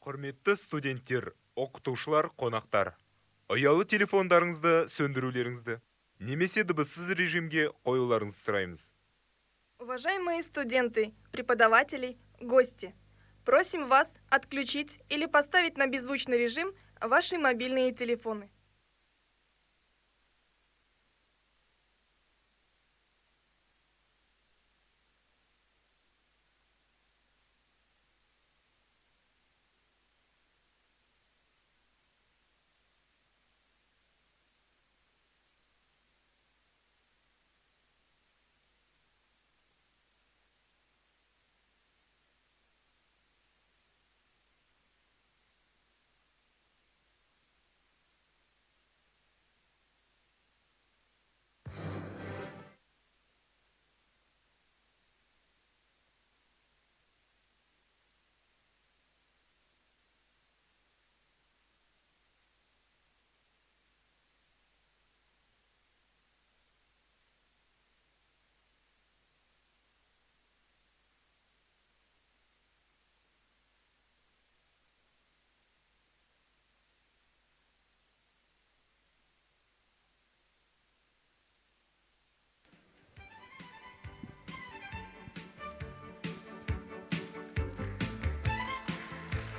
Құрметті студенттер, оқытушылар, қонақтар. Ұялы телефондарыңызды сөндірулеріңізді, немесе дыбыссыз режимге қоюларыңызды сұраймыз. Уважаемые студенты, преподаватели, гости, просим вас отключить или поставить на беззвучный режим ваши мобильные телефоны.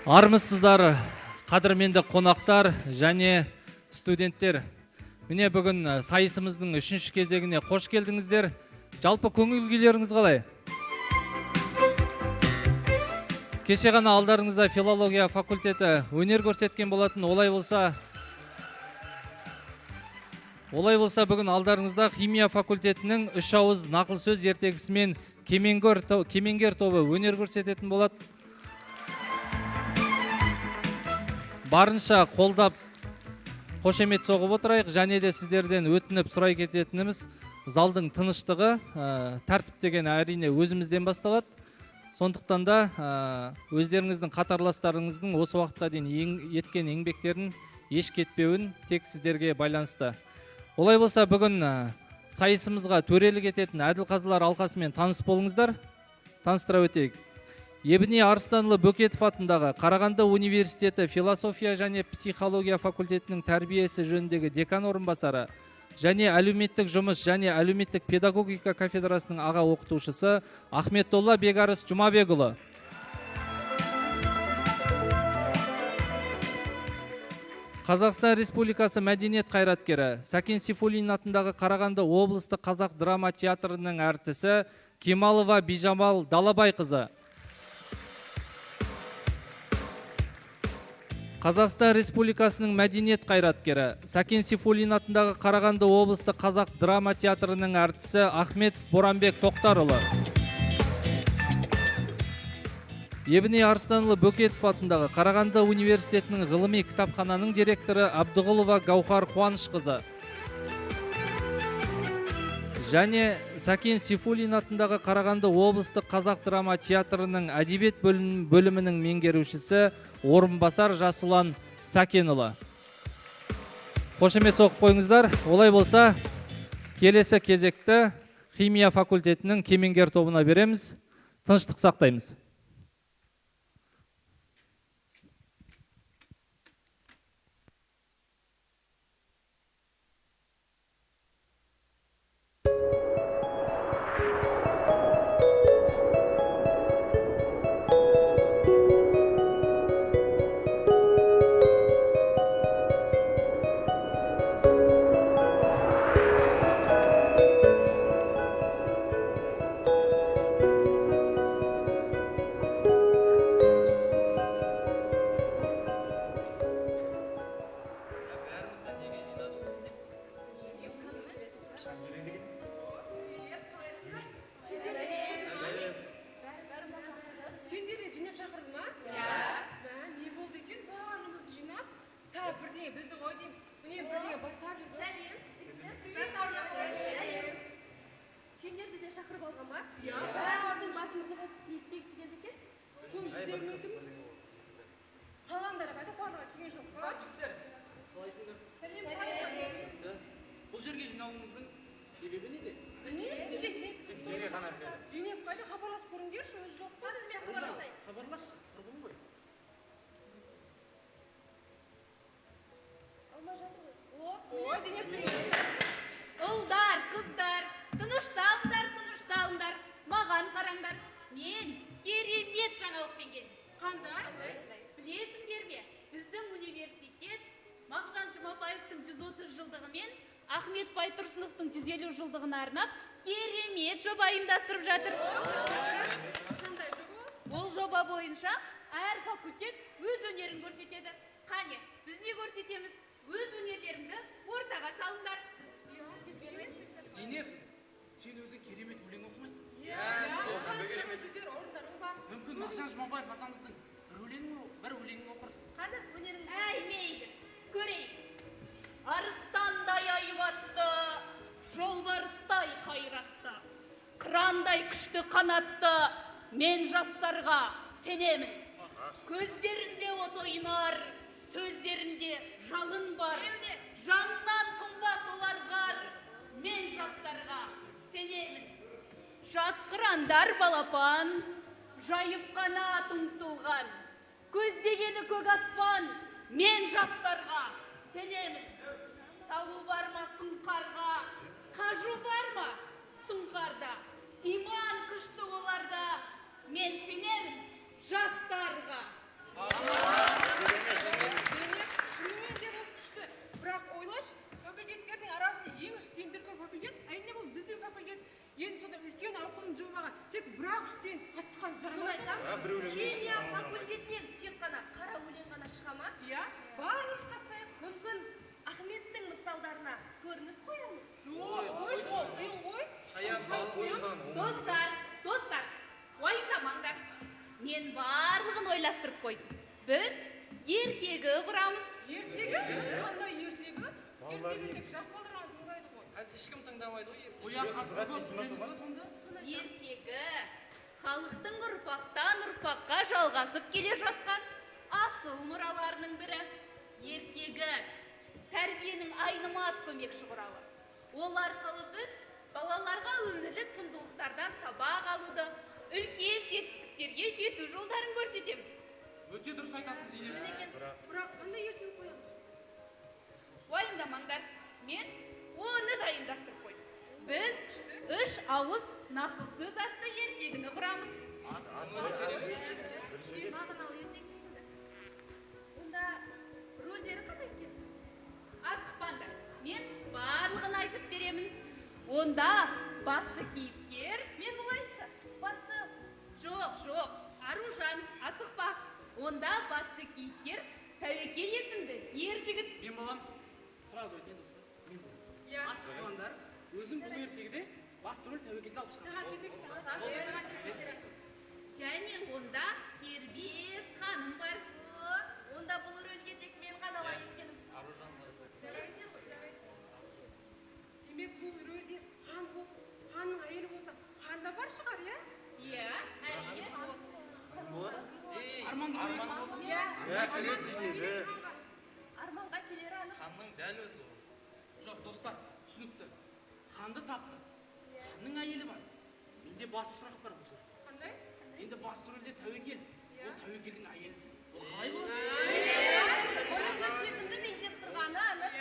Армысыздар, қадірменді қонақтар және студенттер. Міне бүгін сайысымыздың 3-ші кезегіне қош келдіңіздер. Жалпы көңіл күйлеріңіз қалай? Кеше ғана алдарыңызда филология факультеті өнер көрсеткен болатын. Олай болса бүгін алдарыңызда химия факультетінің 3 ауыз нақыл сөз ертегісімен кемеңгер тобы өнер көрсететін болады. Барынша қолдап қошемет соғып отырайық, және де сіздерден өтініп сұрай кететініміз залдың тыныштығы, тәртіп деген әрине өзімізден басталады. Сондықтан да өздеріңіздің қатарластарыңыздың осы уақытқа дейін еткен еңбектерін еш кетпеуін тек сіздерге байланысты. Олай болса бүгін сайысымызға төрелік ететін Әділқазылар алқасымен таныс болыңыздар. Таныстыра өтейік. Ебіне Арыстанұлы Бөкетов атындағы Қарағанды университеті философия және психология факультетінің тәрбиесі жөніндегі декан орынбасары және әлеуметтік жұмыс және әлеуметтік педагогика кафедрасының аға оқытушысы Ахметолла Бегарыс Жұмабекұлы. Қазақстан Республикасы мәдениет қайраткері Сәкен Сейфуллин атындағы Қарағанды облыстық қазақ драма театрының әртісі Кемалова Бижамал Далабайқызы. Қазақстан Республикасының мәдениет қайраткері Сәкен Сейфуллин атындағы Қарағанды облыстық қазақ драма театрының әртісі Ахметов Боранбек Тоқтарұлы. Ебіне Арыстанұлы Бөкетов атындағы Қарағанды университетінің ғылыми кітапхананың директоры Абдығұлова Гаухар Қуанышқызы. Және Сәкен Сейфуллин атындағы Қарағанды облыстық қазақ драма театрының әдебиет бөлімінің меңгерушісі орынбасар Жасұлан Сәкенұлы. Қошемет соғып қойыңыздар. Олай болса, келесі кезекті химия факультетінің кемеңгер тобына береміз. Тыныштық сақтаймыз. Ұлдар, қыздар, тынышталыңдар, маған қараңдар. Мен керемет жаңалықпен келдім. Қандай? Білесіңдер ме, біздің университет Мағжан Жұмабаевтың 130 жылдығы мен Ахмет Байтұрсыновтың 150 жылдығына арнап керемет жоба ұйымдастырып жатыр. Қандай жоба? Бұл жоба бойынша әр факультет өз өнерін көрсетеді. Қане, біз не көрсетеміз? Өз өнерлеріңді ортаға салыңдар. Зейнеп, сен өзің керемет өлең оқымайсың. Мүмкін Мағжан Жұмабаев атамыздың бір өлеңін оқырсың. Қане, өнеріңді. Әй, мейлі, көрейік. Арыстандай айбатты, жолбарыстай қайратты, қырандай күшті қанатты, мен жастарға сенемін. Көздерінде от ойнар, сөздерінде жалын бар, жаннан қымбат оларғар, мен жастарға сенемін. Жас қырандар балапан, жайып қанат ұмтылған, көздегені көк аспан, мен жастарға сенемін. Талу бар ма сұңқарға, қажу бар ма сұңқарда, иман күшті оларда, мен сенемін жастарға. Шынымен де бұл күшті. Бірақ ойлашы, факультеттердің арасында ең студенттердің факультет, әрине бұл біздің факультет. Енді сонда үлкен ауқымды жобаға тек бір-ақ студент қатысқан жарамайды. Химия факультетінен тек қана қара өлең ғана шыға ма? Иә, барлығымыз қатысайық. Мүмкін Ахметтің мысалдарына көрініс қоямыз. Достар, уайымдамаңдар. Мен барлығын ойластырып қойдым. Біз ертегі құрамыз. Ертегі? Қандай ертегі? Ертегі тек жас балаларға тыңдайды ғой. Ешкім тыңдамайды ғой. Оян қасқыр көп білеміз ба сонда? Ертегі халықтың ұрпақтан ұрпаққа жалғасып келе жатқан асыл мұраларының бірі. Ертегі тәрбиенің айнымас көмекші құралы. Ол арқылы біз балаларға өмірлік құндылықтардан сабақ алуды, үлкен жетістіктерге жету жолдарын көрсетеміз. Өте дұрыс айтасың, Зейнеп. Бірақ қандай ертегі қоямыз? Уайымдамаңдар, мен оны да ұйымдастырып қойдым. Біз 3 ауыз нақыл сөз атты ертегіні құрамыз. Мағыналы ертегі секілді. Онда рөлдері қандай екен? Асықпаңдар, мен барлығын айтып беремін. Онда басты кейіпкер, мен олайша, басты жоқ, Аружан, асықпа. Онда басты кейіпкер Тәуекел есімді ер жігіт. Мен болам. Сразу айтайын достар. Мен болам. Асықпаңдар. Өзім бұл ертегіде басты рөл Тәуекелді алып шығамын. Және онда кербез ханым бар. Онда бұл рөлге тек мен ғана лайық екенмін. Демек бұл рөлде хан болсын, ханның әйелі болса, хан да бар шығар, иә? Иә, әрине. Арман болсын. Арманға келер анық. Ханның дәл өзі. Жоқ, достар, түсінікті. Ханды тапты. Ханның әйелі бар. Менде басты сұрақ бар бұл жерде. Қандай? Енді басты рөлде Тәуекел. Ол Тәуекелдің әйелісіз. Ол қалай болады? Оның сезімді меңзеп тұрғаны анық.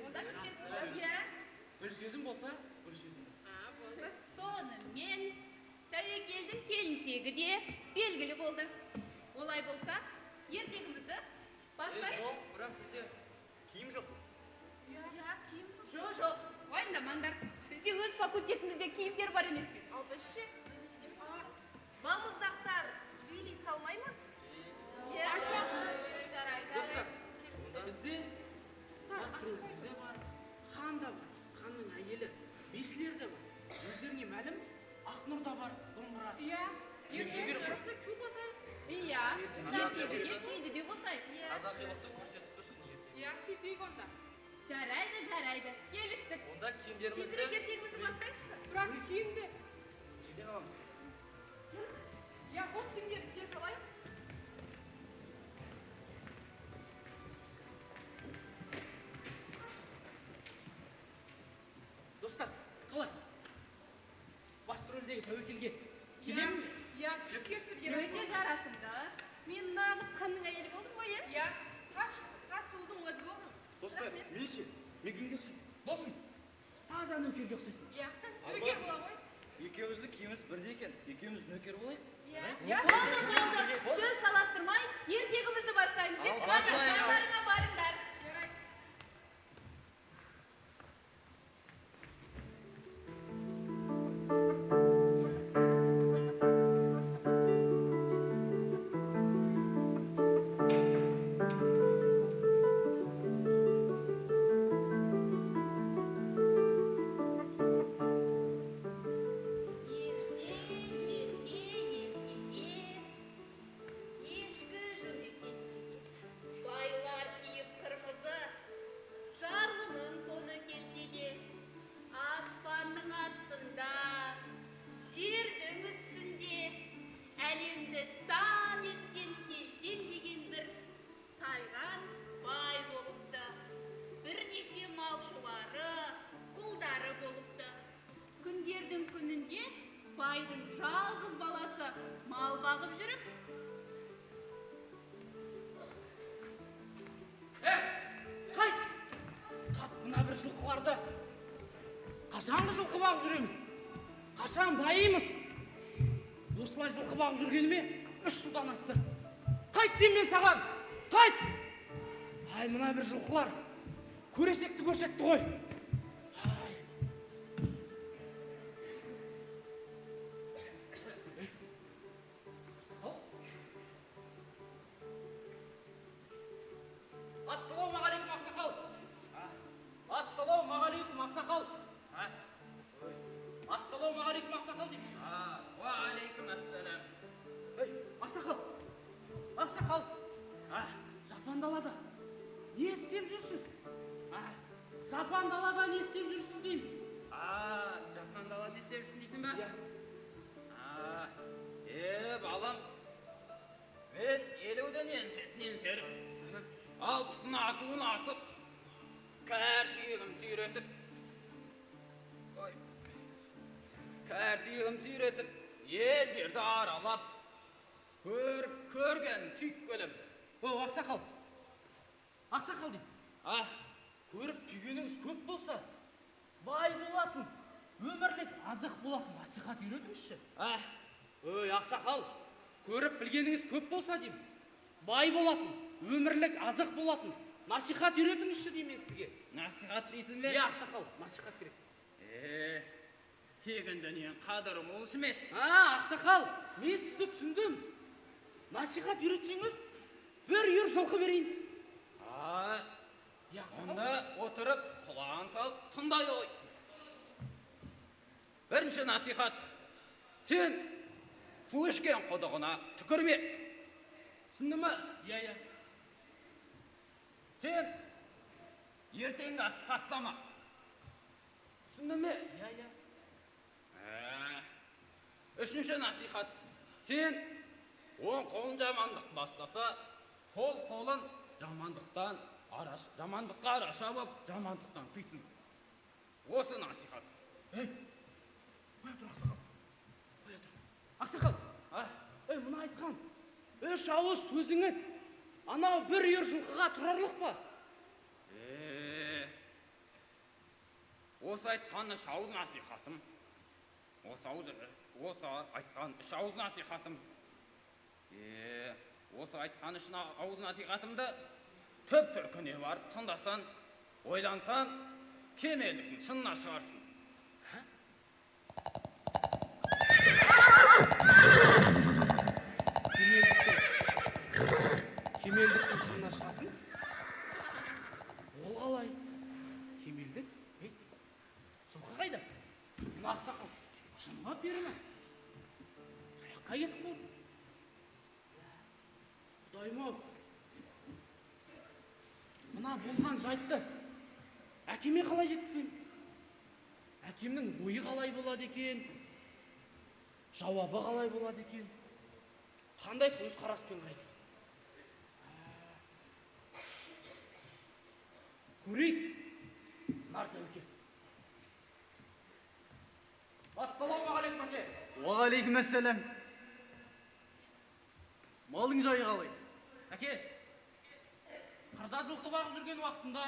Онда түсесіз. Иә. Бір сөзім болса, бір сөзім болса. Сонымен Тәуекелдің келіншегі де белгілі болды. Олай болса, ертегімізді бастайық. Жоқ, бірақ бізде киім жоқ. Жоқ, уайымдамаңдар. Бізде өз факультетімізде киімдер бар емес пе? Ал біз ше? Балмұздақтар билей салмай ма? Достар, бізде басты рөлдер де бар, хан да бар, ханның әйелі, бишілер де бар. Өздеріне мәлім, Ақнұр да бар, домбыра. Иә. Ертегі арасында күй қосайық. Иә, ертегіге күйді де қосайық. Қазақилықты көрсетіп тұрсын ертегі. Иә, сөйтейік онда. Жарайды, келістік. Онда киімдерімізді Тезірек ертегімізді бастайықшы. Бірақ киімді. жеден аламыз. Иә, бос киімдерді кие салайық. Достар, қалай? Басты рөлдегі Тәуекелге келемін бе? Иә, күшті ертіп Өте жарасымды. Мен нағыз ханның әйелі болдым ғой, иә? Иә, қас сұлудың өзі болдың. Достар, мен ше, мекенге келсін. Досым, таза нөкерге ұқсайсың. Иә, нөкер бола ғой. Екеуміздің киіміміз бірдей екен. Екеуміз нөкер болайық. Иә. болды сөз таластырмай ертегімізді бастаймыз Ал, бастаймыз. Жастарыңа барыңдар. Жарайды. Ешкі жүні келмеген, байлар киіп қырмызы, жарлының тоны келтеге, аспанның астында, жердің үстінде, әлемді таң еткен келтен деген бір сайран бай болыпты. Бірнеше малшылары, құлдары болыпты. Күндердің күнінде байдың жалғыз баласы мал бағып жүріп, Қайт! Қап, мына бір жылқыларды. Қашанғы жылқы бағып жүреміз? Қашан байымыз? Осылай жылқы бағып жүргеніме 3 жылдан асты. Қайт деймін мен саған! Қайт! Ай, мына бір жылқылар көрешекті көрсетті ғой. Ай. Ассалаумағалейкум, ақсақал. Ассалаумағалейкум, ақсақал. Ассалаумағалейкум, ақсақал деймін. Уағалейкум ассалам. Ей, ақсақал. Ақсақал. Жапан далада не істеп жүрсіз? Жапан далада не істеп жүрсіз деймін. Жапан далада не істеп жүрсің дейсің ба? Иә. Балам, мен елеуден еңсесін еңсеріп, алпысын асуын асып, кәр сүйегім сүйретіп, ел жерді аралап, көрген түйткелім. О, ақсақал. Ақсақал деймін. Көріп түйгеніңіз көп болса, бай болатын, өмірлік азық болатын насихат үйретіңізші. Ой, ақсақал, көріп білгеніңіз көп болса деймін. Бай болатын, өмірлік азық болатын насихат үйретіңізші деймін сізге. Насихат дейсің бе? Иә, ақсақал, насихат керек. Тегін дүниен қадыры болшы ме? Ақсақал, мен сізді түсіндім. Насихат үйретсеңіз, бір үйір жылқы берейін. Сонда отырып, құлағын сал, тыңдай ғой. Бірінші насихат. Сен су ішкен құдығына түкірме. Түсінді ме? Иә. Сен ертеңгі ас тастама. Түсінді ме? Иә. Үшінші насихат. Сен оң қолын жамандық бастаса, сол қолын жамандыққа араша боп, жамандықтан тыйсын. Осы насихат. Қоя тұр, ақсақал. Қоя тұр. Ақсақал, мұны айтқан 3 ауыз сөзіңіз анау бір үйір жылқыға тұрарлық па? Осы айтқан 3 ауыз насихатым. Осы айтқан 3 ауыз насихатым. Осы айтқан 3 ауыз насихатымды төп түркіне барып тыңдасан, ойлансан, кемелдіктің шынына шығарсын. Кемелдіктің шынына шығасын? Ол қалай? Кемелдік? Жылқы қайда? Мына ақсақал, шынға бері ме? Аяққа кетіп болды. Құдайым-ау, мына болған жайтты әкеме қалай жеткізем? Әкемнің ойы қалай болады екен? Жауабы қалай болады екен? Қандай көзқараспен қарайды? Көрейік, нар тәуекел. Ассалаумағалейкум, әке. Уағалейкум ассалам. Малың жайы қалай? Әке, қырда жылқы бағып жүрген уақытында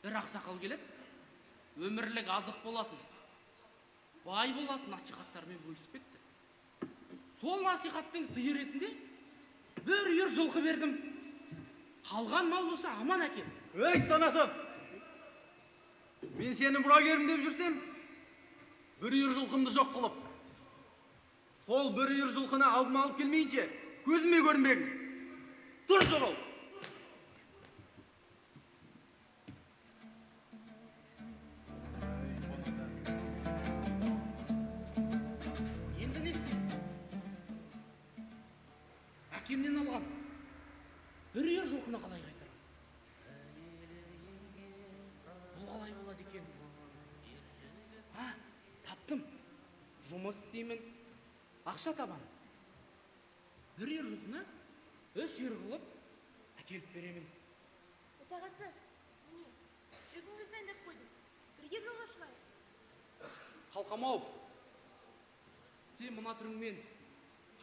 бір ақсақал келеді, өмірлік азық болатын, бай болатын насихаттармен бөлісіп кетті. Сол насихаттың сыйы ретінде бір үйір жылқы бердім. Қалған мал болса аман әкел. Ей, санасыз! Мен сені мұрагерім деп жүрсем, бір үйір жылқымды жоқ қылып. Сол бір үйір жылқыны алдыма алып келмейінше, көзіме көрінбегін. Тұр жоғал! Енді не істеймін? Әкемнен алған бір үйір жылқыны қалай қайтарам? Бұл қалай болады екен? Таптым. Жұмыс істеймін, ақша табамын. Бір үйір жылқыны 3 үйір қылып әкеліп беремін. Отағасы, міне, жүгіңізді дайындап қойдым. Бірге жолға шығайық. Қалқам-ау, сен мына түріңмен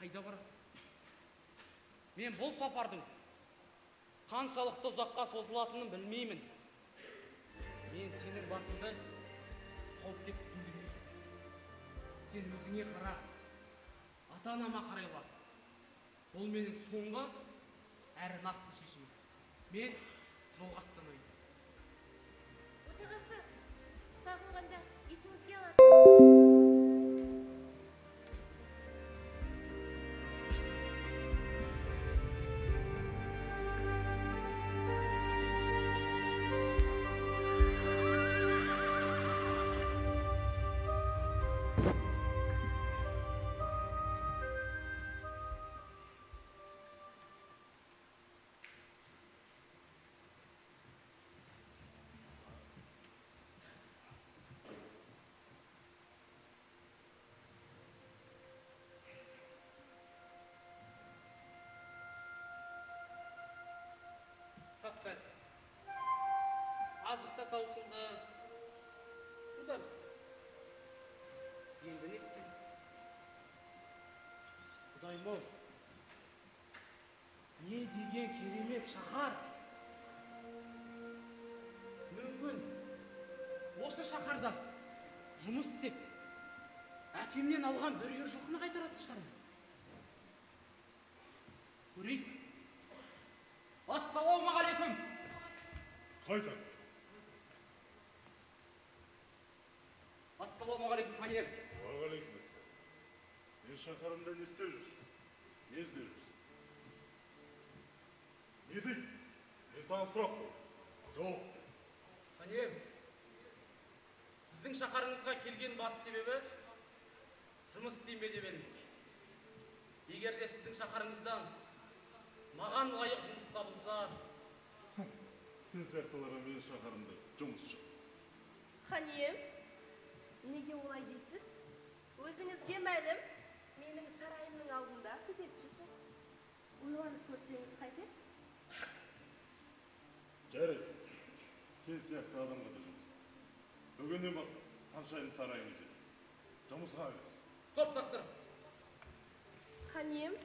қайда барасың? Мен бұл сапардың қаншалықты ұзаққа созылатынын білмеймін. Мен сенің басыңды қауіпке тіккім келмейді. Сен өзіңе қара, ата-анама қарай аласың. Бұл менің соңғы әрі нақты шешімім. Мен жолға аттанайын. Отағасы, сағынғанда есіңізге аласыз. Таптар, азықта таусылды, суда бітті. Енді не істеймін? Құдайым-ау, не деген керемет шаһар. Мүмкін осы шаһарда жұмыс істеп, әкемнен алған бір үйір жылқыны қайтаратын шығармын. Көрейік. Ассалаумағалейкум. Қайда? Ассалаумағалейкум, ханем. Уағалейкум ассалам. Мен шаһарымда не істеп жүрсің? Не іздеп жүрсің? Не дейді? Мен саған сұрақ қойдым. Жауап бер. Ханем, сіздің шаһарыңызға келген бас себебі жұмыс істейін бе деп едім. Егер де сіздің шаһарыңыздан маған лайық жұмыс табылса, Сен сияқтыларға менің шаһарымда жұмыс жоқ. Ханем, неге олай дейсіз? Өзіңізге мәлім, менің сарайымның алдында күзетші жоқ. Ойланып көрсеңіз қайтеді? Жарайды. Сен сияқты адамға да жұмыс. Бүгіннен бастап ханшайым сарайын күзетесің. Жұмысқа кіресің. топ тақсыр. Ханем,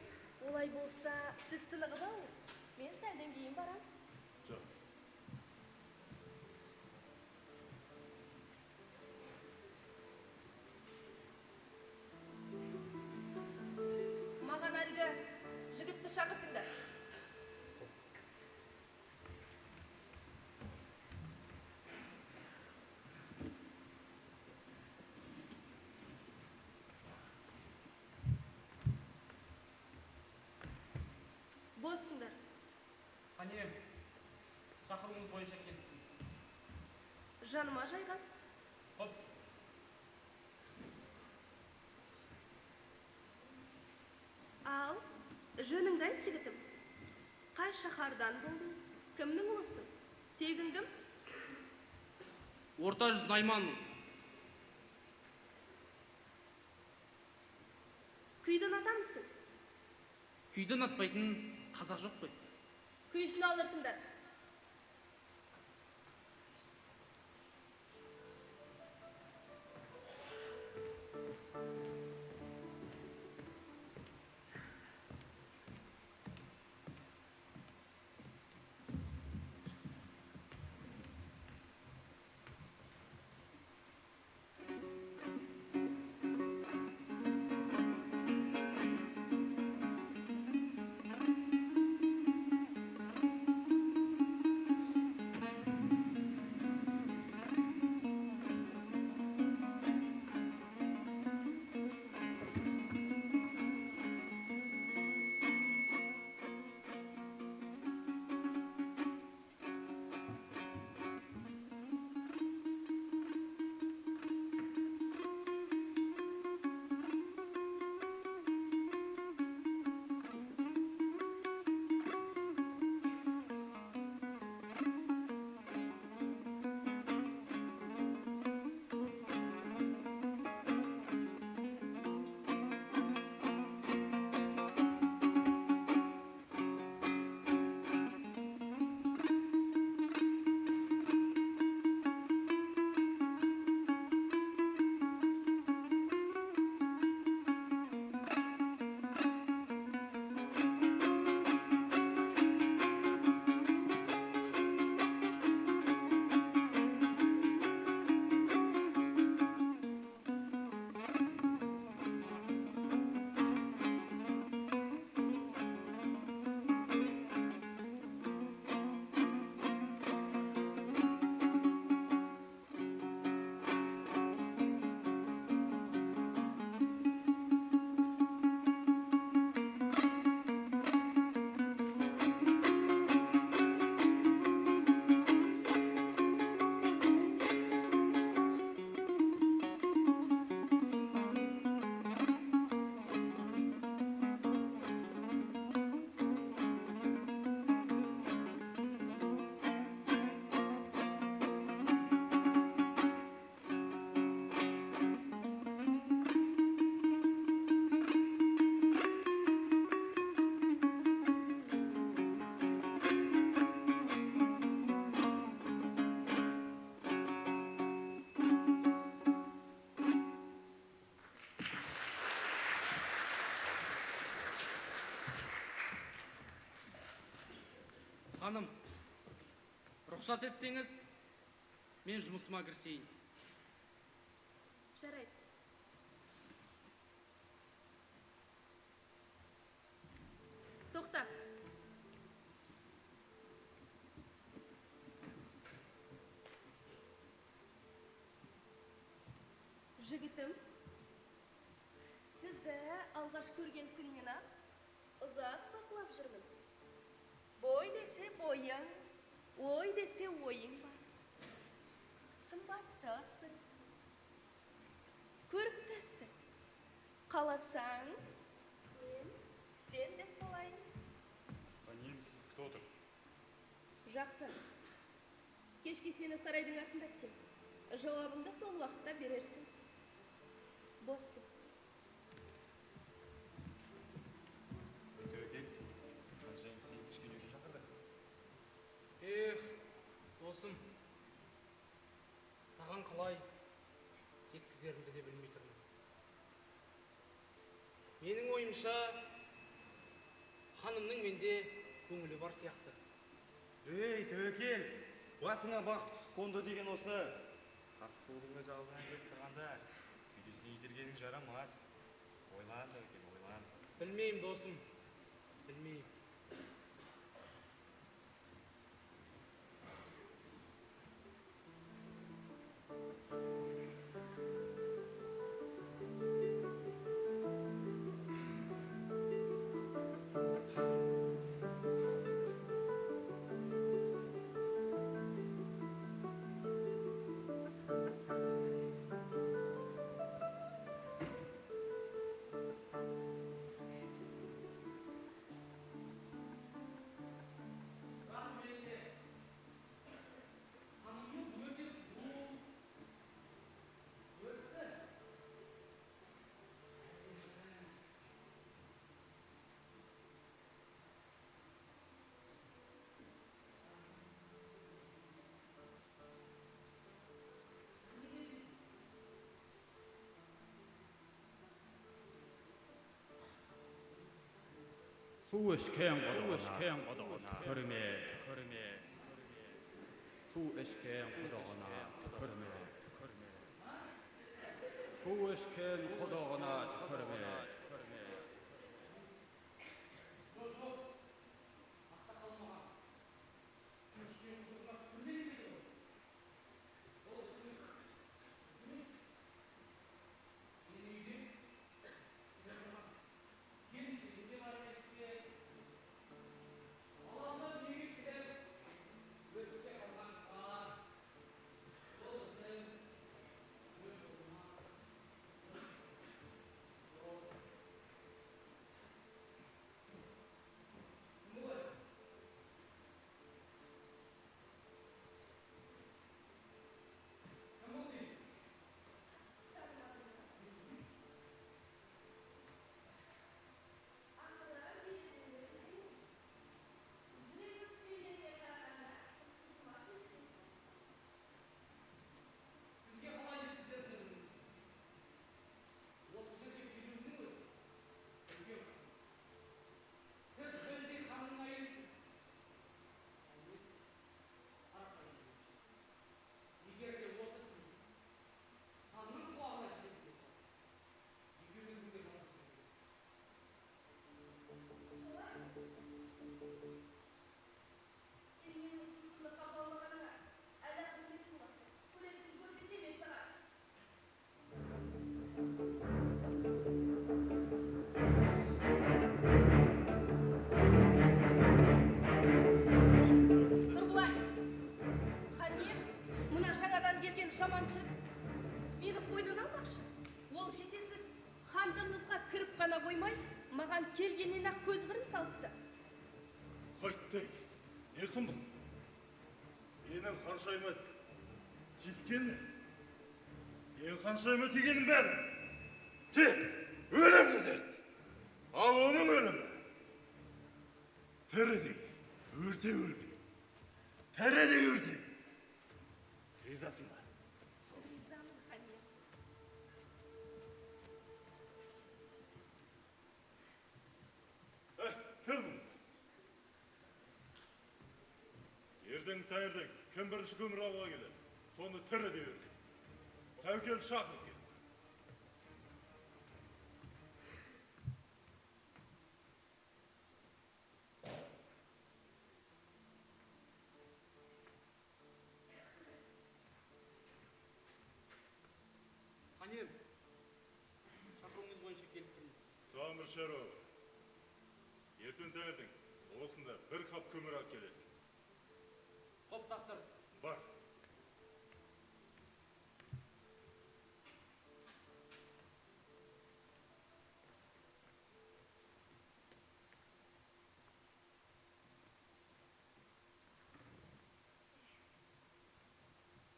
олай болса, сіз тынығып алыңыз. Мен сәлден кейін барам. Жақсы. Маған әлгі жігітті шақыртыңдар. Болсыңдар. Ханем, шақыруыңыз бойынша келдім. Жаныма жайғас. Хоп. Ал, жөніңді айт, жігітім. Қай шаһардан болдың? Кімнің ұлысың? Тегің кім? Орта жүз Найманмын. Күйді ұнатамысың? Күйді ұнатпайтын қазақ жоқ қой. Күйшіні алдыртыңдар. Ханым, рұқсат етсеңіз, мен жұмысыма кірісейін. Жарайды. Тоқта. Жігітім, сізді алғаш көрген күннен ақ ұзақ бақылап жүрмін. Бой десе бойың, ой десе ойың бар. Сымбаттысың, көріктісің. Қаласаң, мен сен деп болайын. Танимын, сіз кто отыр? Жақсы. Кешке сені сарайдың артында күтем. Жауабыңды сол уақытта берерсің. Боссың. Тәуекел, қаншайым сен кішкене үшін шақырды. Досым, саған қалай жеткізерімді де білмей тұрмын. Менің ойымша, ханымның менде көңілі бар сияқты. Ей, тәуекел, басыңа бақ түсіп қонды деген осы. Қас сұлудың өз алдынан келіп тұрғанда, үйдесіне итергенің жарамас. Ойлан, тәуекел, ойлан. Білмеймін, досым, білмеймін. Су ішкен құдығына көрме. Су ішкен құдығына көрме. Су ішкен құдығына көрме. жаманшы мені қойнына алмақшы. Ол жетесіз хандығыңызға кіріп қана қоймай, маған келгеннен ақ көз қырын салыпты. Қайттай, не сұмдық? Менің қаншайыма тиіскен емес. Менің қаншайыма тигенім бәрі. Тек өлімді деді. Ал оның өлімі тірідей, өрте өлді. Тірідей өрте. Ризасың ба? Ризамын, ханем. Кел бұл. ертең таңертең кім бірінші көмір алуға келеді, соны тірі де берген. Тәуекел шақыр кел. Қанем, шақыруыңыз бойынша келіп тұрмын. Саған бір шаруа бар. Ертең таңертең осында бір қап көмір алып келеді. Қоп тақсыр. Бар.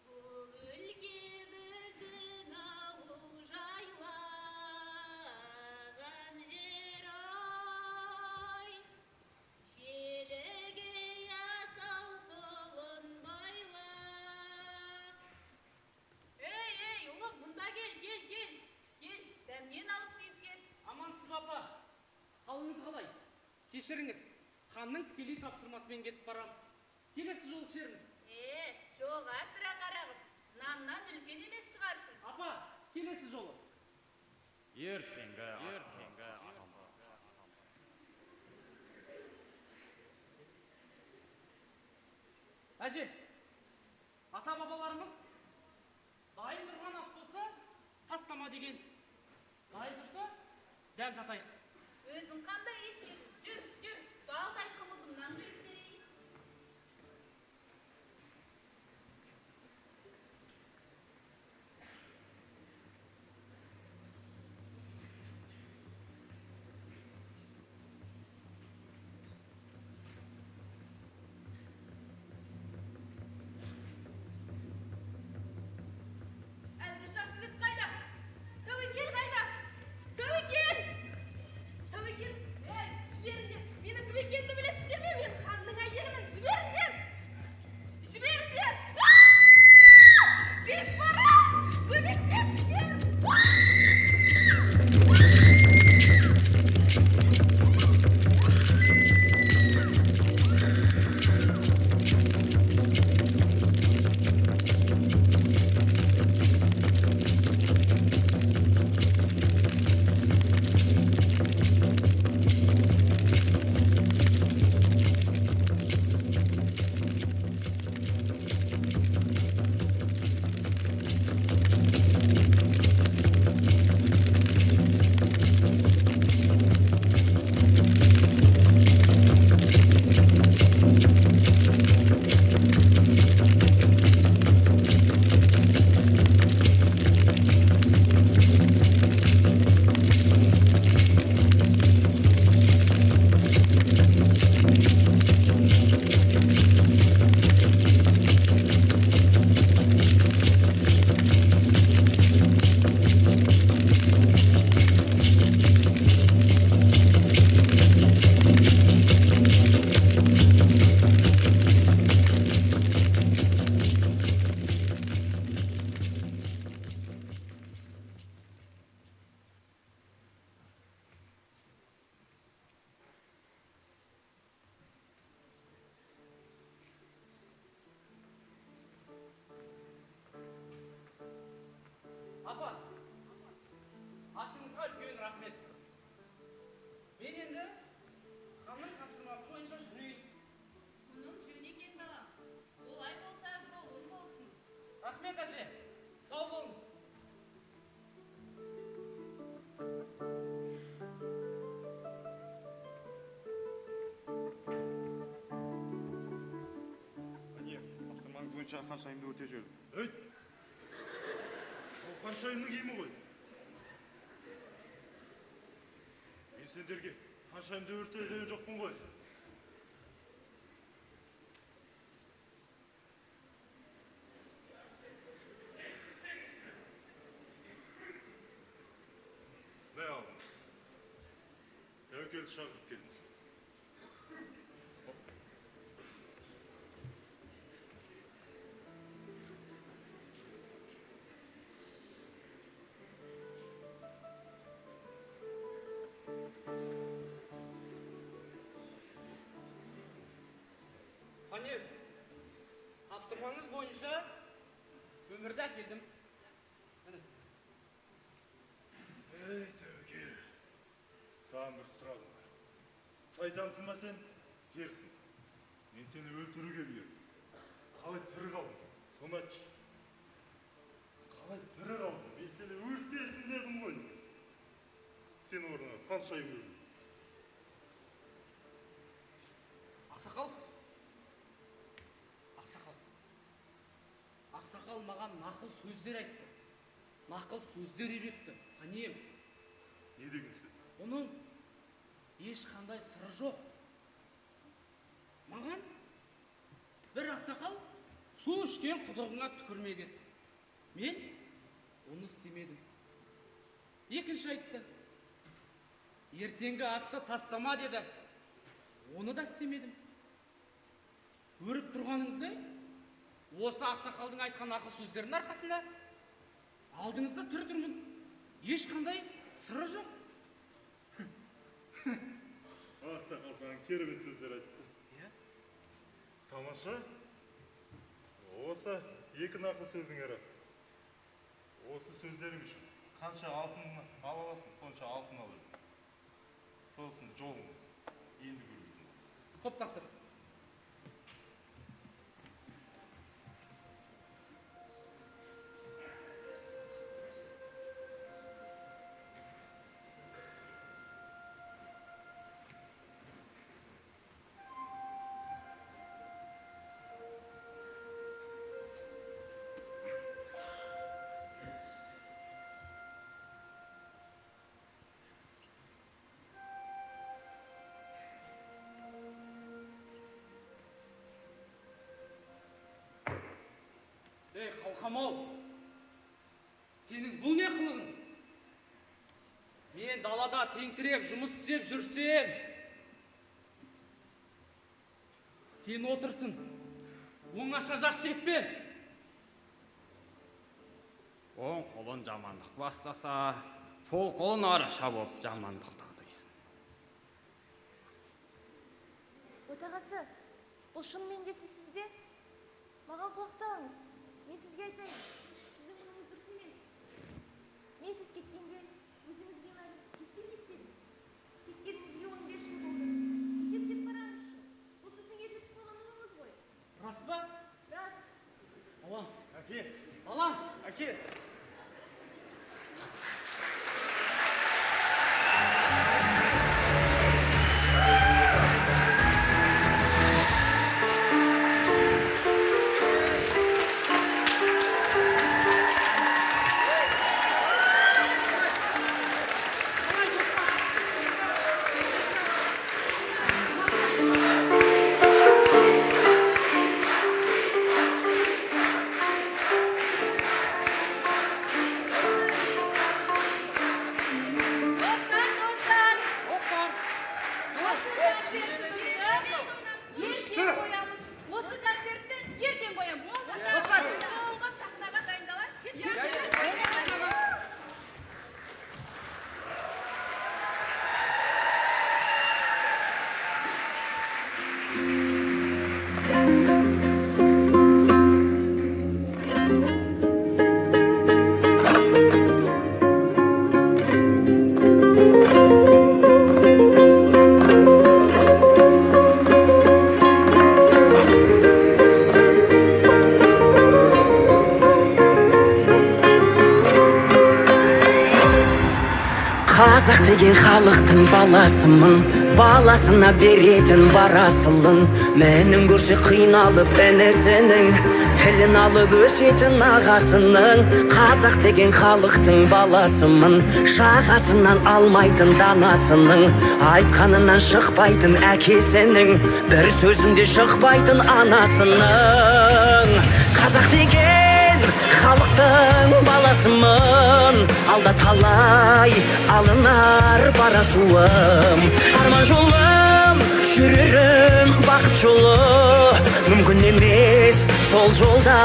Бұл өлке біздің ауыл жайлаған жер ой, желіге асау құлын байлап. Ей, ұлым, мұнда кел, дәмнен ауыз тиіп кел. Амансыз ба, апа? Қалыңыз қалай? Кешіріңіз, ханның тікелей тапсырмасымен кетіп барам. Келесі жол ішерміз. Жоқ, асыра қарағым, наннан үлкен емес шығарсың. Апа, келесі жолы. Ертеңгі Әже, ата-бабаларымыз дайын тұрған ас болса, тастама деген. Дайын тұрса, дәм татайық. Өзің қандай естедің? Жүр, балдай қымызымнан құйып берейін. Әлгі жас жігіт қайда? Тәуекел қайда? Тәуекел! Тәуекел! Жіберіңдер! Менің кім екенімді білесіздер ме? Мен ханның әйелімін. Жіберіңдер! Жіберіңдер! Бек бара! Көмектесіңдер! Апа, асыңызға үлкен рахмет. Мен енді ханның тапсырмасы бойынша жүрейін. Мұның жөн екен балам. Олай болса жолың болсын. Рахмет, әже. Сау болыңыз. Міне, тапсырмаңыз бойынша ханшайымды өте жүрдім. Өйт! Ол ханшайымның киімі ғой. Мен сендерге ханшайымды өрте деген жоқпын ғой. Мә алдым. Тәуекелді шақырып келдім. Қанем, байқауыңыз бойынша өмірді әкелдім. Ей тәуекел, саған бір сұрағым бар. Сайтансың ба сен? Терсің. Мен сені өлтіруге бұйырдым. Қалай тірі қалдың? Соны айтшы. Қалай тірі қалдың? Мен сені өлтіресің дедім ғой. Сен орнына қаншайым өлдің? Ақсақал маған нақыл сөздер айтты. Нақыл сөздер үйретті. Анем, Не деген сөз? оның ешқандай сыры жоқ. Маған бір ақсақал су ішкен құдығыңа түкірме деді. Мен оны істемедім. Екінші айтты. Ертеңгі асты тастама деді. Оны да істемедім. Көріп тұрғаныңыздай, осы ақсақалдың айтқан ақыл сөздерінің арқасында алдыңызда тұрмын. Ешқандай сыры жоқ. Ақсақал саған керемет сөздер айтты. Тамаша. Осы екі нақыл сөзің әрі. Осы сөздерің үшін қанша алтын ала аласың, сонша алтын аласың. Сосын жолыңыз. Енді көргізіңіз. Құп тақсыр. Ей, қалқам-ау, сенің бұл не қылығың? Мен далада теңтіреп жұмыс істеп жүрсем, сен отырсың, оңаша жас жігітпен. Оң қолын жамандық бастаса, сол қолын араша боп жамандық тағдырсың. Отағасы, бұл шынымен де сіз бе? Маған құлақ салыңыз. Мен сізге айтайын. Сіздің мұныңыз дұрыс емес. Мен сіз кеткенде өзіңізге мәлім кеткен естедім. Кеткеніңізге 15 жыл болды. Есептеп қараңызшы. Бұл сіздің ертіп қойған ұлыңыз ғой. Рас па? Рас. Балам. Әке, Балам. әке. Осы концертті ертең қоямыз. Соңғы сахнаға дайындалайық. Қазақ деген халықтың баласымын, баласына беретін барасылын. Менің көрші қиналып інісінің, тілін алып өсетін ағасының. Қазақ деген халықтың баласымын, жағасынан алмайтын данасының. Айтқанынан шықпайтын әкесінің, бір сөзінде шықпайтын анасының. Қазақ деген халықтың баласымын, алда талай алынар барасуым. Арман жолым, жүрерім бақыт жолы, мүмкін емес сол жолда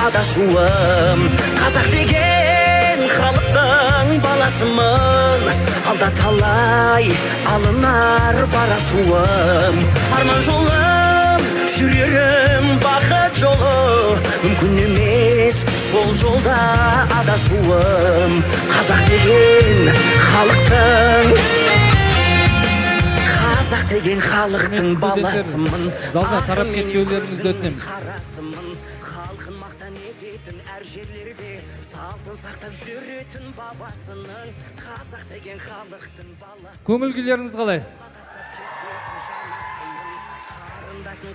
адасуым. Қазақ деген халықтың баласымын, алда талай алынар барасуым. Арман жолым, жүрерім бақыт жолы, мүмкін емес сол жолда адасуым. Қазақ деген халықтың баласымын. Залға тарап кетпеулеріңізді өтінемін. Халқын мақтан ететін әр жерлерде салтын сақтап жүретін бабасының. Қазақ деген халықтың баласы. Көңіл күйлеріңіз қалай?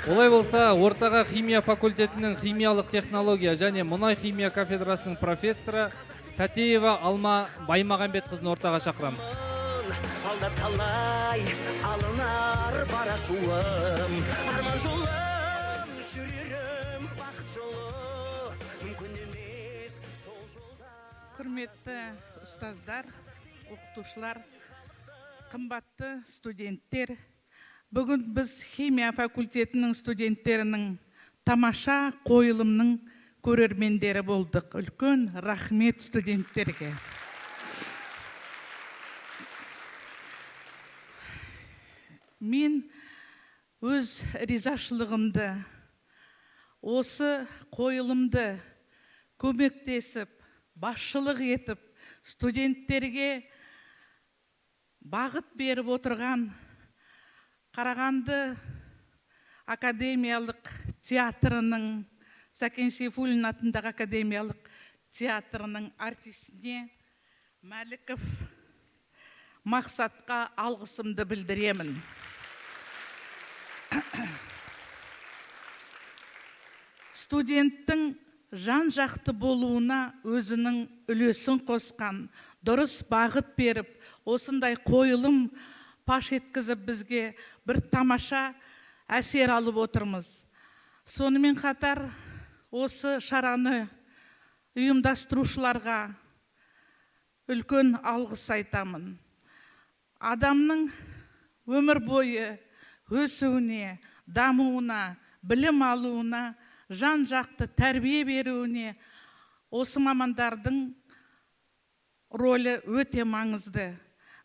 Олай болса, ортаға химия факультетінің химиялық технология және мұнай химия кафедрасының профессоры Тәтеева Алма Баймағамбетқызын ортаға шақырамыз. Алда талай алынар барасуым, арман жолым жүрерім бақыт жолы, мүмкін емес сол жолда. Құрметті ұстаздар, оқытушылар, қымбатты студенттер, бүгін біз химия факультетінің студенттерінің тамаша қойылымның көрермендері болдық. Үлкен рахмет студенттерге. Мен өз ризашылығымды, осы қойылымды көмектесіп, басшылық етіп, студенттерге бағыт беріп отырған Қарағанды академиялық театрының, Сәкен Сейфуллин атындағы академиялық театрының артисіне Мәліков Мақсатқа алғысымды білдіремін. Студенттің жан-жақты болуына өзінің үлесін қосқан, дұрыс бағыт беріп, осындай қойылым паш еткізіп бізге бір тамаша әсер алып отырмыз. Сонымен қатар осы шараны ұйымдастырушыларға үлкен алғыс айтамын. Адамның өмір бойы өсуіне, дамуына, білім алуына, жан-жақты тәрбие беруіне осы мамандардың рөлі өте маңызды.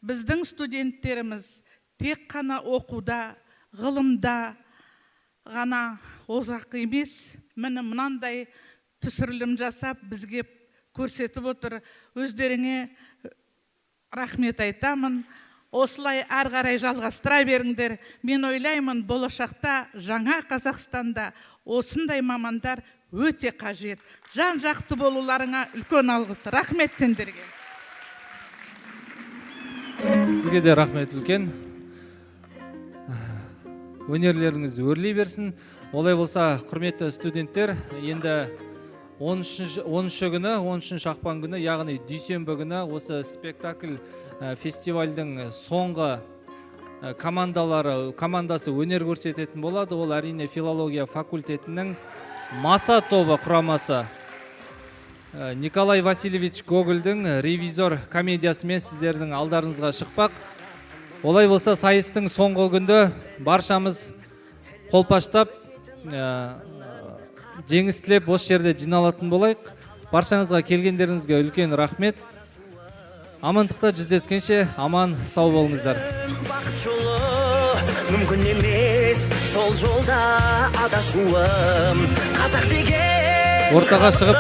Біздің студенттеріміз тек қана оқуда, ғылымда ғана озақ емес, міне мынандай түсірілім жасап, бізге көрсетіп отыр. Өздеріңе рахмет айтамын. Осылай ары қарай жалғастыра беріңдер. Мен ойлаймын, болашақта жаңа Қазақстанда осындай мамандар өте қажет. Жан-жақты болуларыңа үлкен алғыс. Рахмет сендерге. Сізге де рахмет үлкен. Өнерлеріңіз өрлей берсін. Олай болса, құрметті студенттер, енді 13 күні, 13 ақпан күні, яғни дүйсенбі күні осы спектакль фестивальдің соңғы командасы өнер көрсететін болады. Ол әрине филология факультетінің Маса тобы құрамасы. Николай Васильевич Гогольдің ревизор комедиясымен сіздердің алдарыңызға шықпақ. Олай болса, сайыстың соңғы күнді баршамыз қолпаштап, жеңістілеп осы жерде жиналатын болайық. Баршаңызға келгендеріңізге үлкен рахмет. Амандықта жүздескенше аман сау болыңыздар. Бақыт жолы мүмкін емес, сол жолда адасуым. Қазақ деген ортаға шығып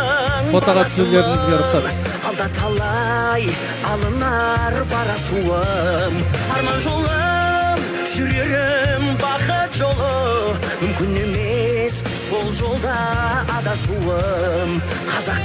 фотоға түсулеріңізге рұқсат. Алда талай алынар барасуым, арман жолым жүрерім бақыт жолы, мүмкін емес сол жолда адасуым. Қазақ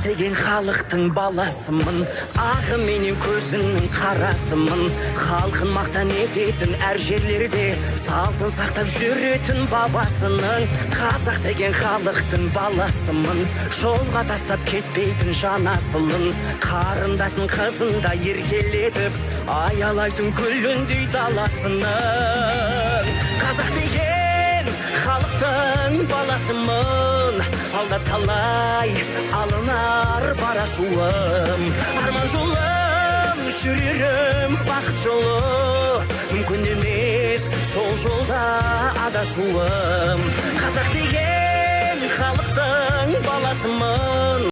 деген халықтың баласымын, ағы менен көзінің қарасымын. Халқын мақтан ететін әр жерлерде салтын сақтап жүретін бабасының. Қазақ деген халықтың баласымын, жолға тастап кетпейтін жанасылын. Қарындасын қызында еркелетіп, аялайтын күліндей даласының. Қазақ деген халықтың баласымын, алда талай алынар барасуым. Арман жолым жүрерім бақыт жолы, мүмкін емес сол жолда адасуым. Қазақ деген халықтың баласымын,